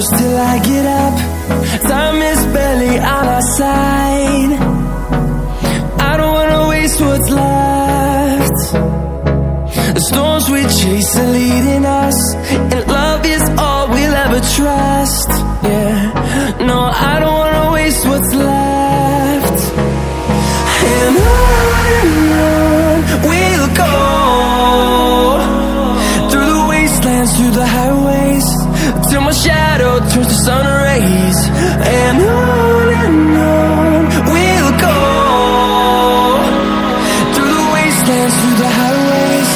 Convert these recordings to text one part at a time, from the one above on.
close till I get up. Time is barely on our side. I don't wanna waste what's left. The storms we chase are leading us, and love is all we'll ever trust. Yeah, no, I don't wanna waste what's left. And on we'll go, through the wastelands, through the highways, till my shadow turns to sun rays. And on we'll go, through the wastelands, through the highways,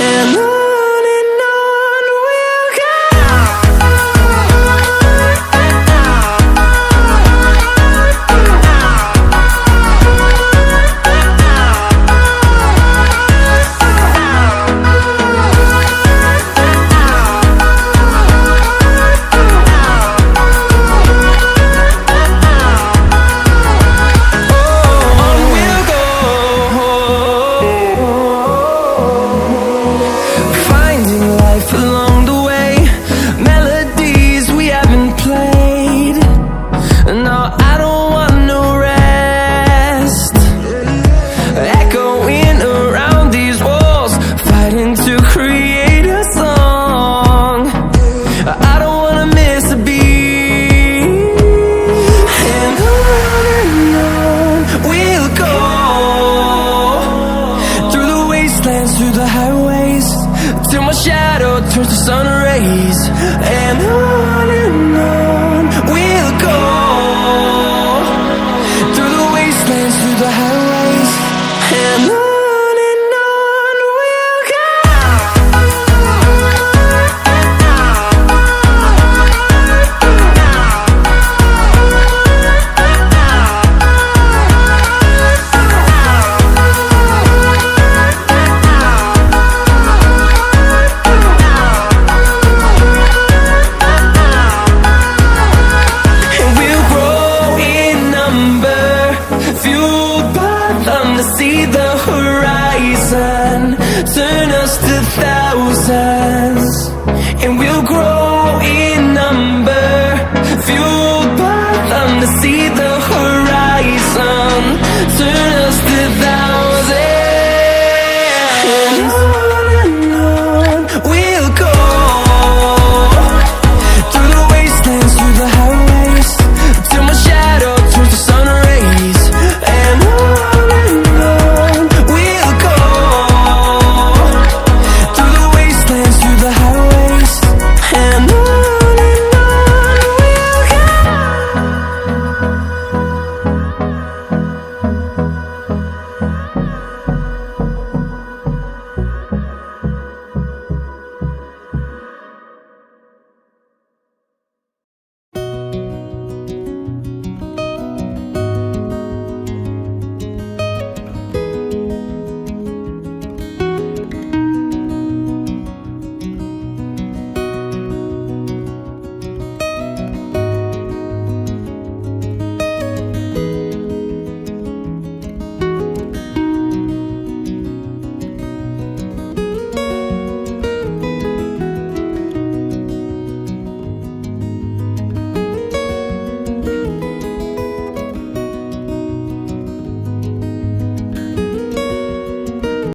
and on we'll go. Through the highways, till my shadow turns to sun rays. And on we'll go, through the wastelands, through the highways, and on we'll go. To see the horizon, turn us to thousands, and we'll grow in number, fueled by them to see the